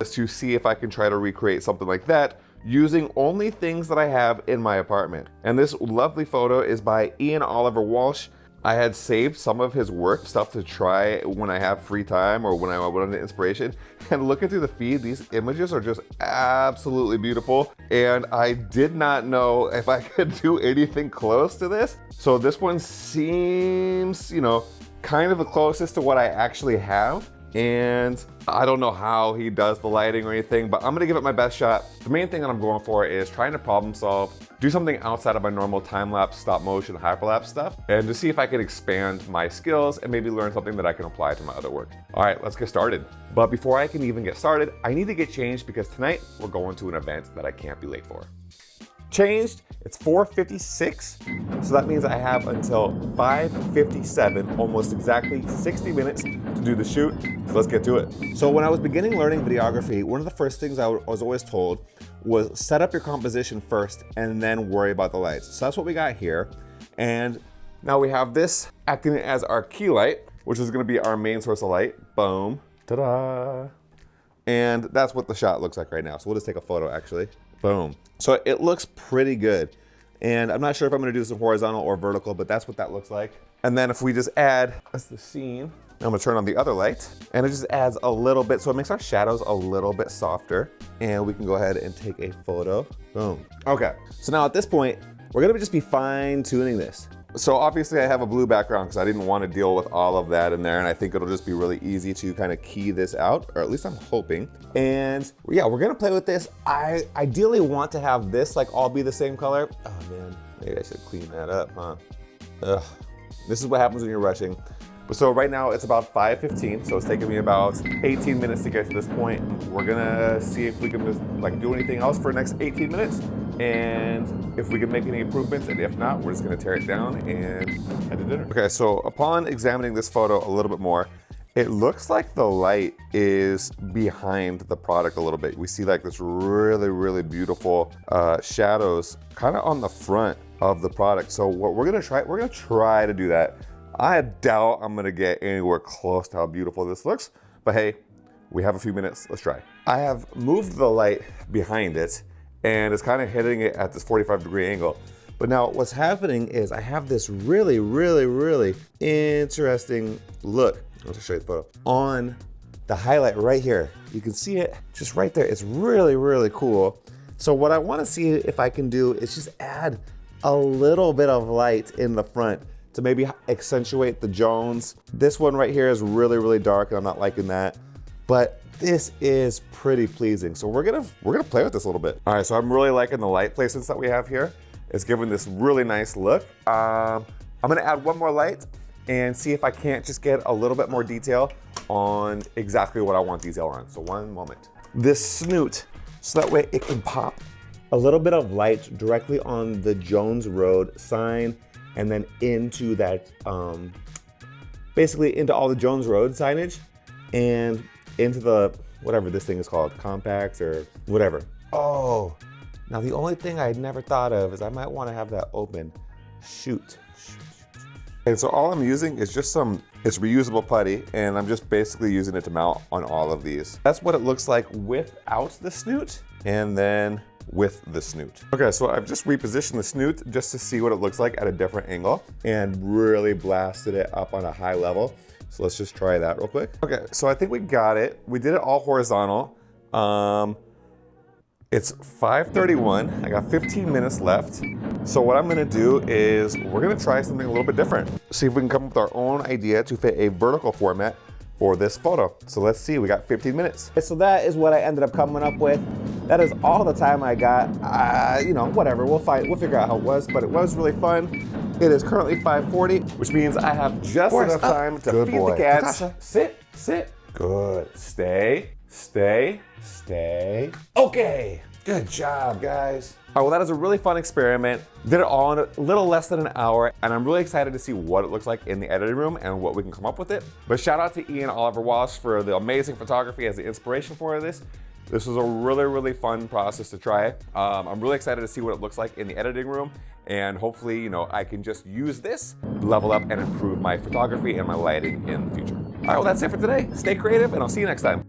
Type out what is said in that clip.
to see if I can try to recreate something like that using only things that I have in my apartment. And this lovely photo is by Ian Oliver Walsh. I had saved some of his work stuff to try when I have free time or when I went on inspiration. And looking through the feed, these images are just absolutely beautiful. And I did not know if I could do anything close to this. So this one seems, you know, kind of the closest to what I actually have. And I don't know how he does the lighting or anything, but I'm gonna give it my best shot. The main thing that I'm going for is trying to problem solve, do something outside of my normal time-lapse, stop-motion, hyperlapse stuff, and to see if I can expand my skills and maybe learn something that I can apply to my other work. All right, let's get started. But before I can even get started, I need to get changed because tonight we're going to an event that I can't be late for. Changed, it's 4:56, so that means I have until 5:57, almost exactly 60 minutes to do the shoot, so let's get to it. So when I was beginning learning videography, one of the first things I was always told was set up your composition first and then worry about the lights. So that's what we got here. And now we have this acting as our key light, which is gonna be our main source of light. Boom, ta-da. And that's what the shot looks like right now. So we'll just take a photo actually. Boom. So it looks pretty good. And I'm not sure if I'm gonna do this in horizontal or vertical, but that's what that looks like. And then if we just add, that's the scene. I'm gonna turn on the other light, and it just adds a little bit, so it makes our shadows a little bit softer. And we can go ahead and take a photo. Boom. Okay, so now at this point, we're gonna just be fine tuning this. So obviously I have a blue background because I didn't want to deal with all of that in there, and I think it'll just be really easy to kind of key this out, or at least I'm hoping. And yeah, we're gonna play with this. I ideally want to have this like all be the same color. Oh man, maybe I should clean that up, huh? Ugh. This is what happens when you're rushing. So right now it's about 5:15, so it's taking me about 18 minutes to get to this point. We're gonna see if we can just like do anything else for the next 18 minutes, and if we can make any improvements, and if not, we're just gonna tear it down and head to dinner. Okay, so upon examining this photo a little bit more, it looks like the light is behind the product a little bit. We see like this really, really beautiful shadows kind of on the front of the product. So what we're gonna try to do that. I doubt I'm gonna get anywhere close to how beautiful this looks, but hey, we have a few minutes, let's try. I have moved the light behind it, and it's kind of hitting it at this 45-degree angle. But now what's happening is I have this really, really, really interesting look. I'll just show you the photo. On the highlight right here, you can see it just right there. It's really, really cool. So what I wanna see if I can do is just add a little bit of light in the front to maybe accentuate the Jones. This one right here is really, really dark and I'm not liking that, but this is pretty pleasing. So we're gonna play with this a little bit. All right, so I'm really liking the light placements that we have here. It's giving this really nice look. I'm gonna add one more light and see if I can't just get a little bit more detail on exactly what I want detail on. So one moment. This snoot, so that way it can pop a little bit of light directly on the Jones Road sign and then into that, basically into all the Jones Road signage and into the, whatever this thing is called, compacts or whatever. Oh, now the only thing I never thought of is I might wanna have that open. Shoot. And so all I'm using is just it's reusable putty, and I'm just basically using it to mount on all of these. That's what it looks like without the snoot, and then with the snoot. Okay, so I've just repositioned the snoot just to see what it looks like at a different angle and really blasted it up on a high level. So let's just try that real quick. Okay, so I think we got it. We did it all horizontal. It's 5:31, I got 15 minutes left. So what I'm gonna do is we're gonna try something a little bit different. See if we can come up with our own idea to fit a vertical format for this photo. So let's see, we got 15 minutes. So that is what I ended up coming up with. That is all the time I got. You know, whatever, we'll figure out how it was, but it was really fun. It is currently 5:40, which means I have just enough time to feed the cats. Natasha. Sit. Good, stay. Okay, good job, guys. Oh, well, that is a really fun experiment. Did it all in a little less than an hour, and I'm really excited to see what it looks like in the editing room and what we can come up with it. But shout out to Ian Oliver Walsh for the amazing photography as the inspiration for this. This was a really, really fun process to try. I'm really excited to see what it looks like in the editing room, and hopefully, you know, I can just use this, level up and improve my photography and my lighting in the future. All right, well, that's it for today. Stay creative, and I'll see you next time.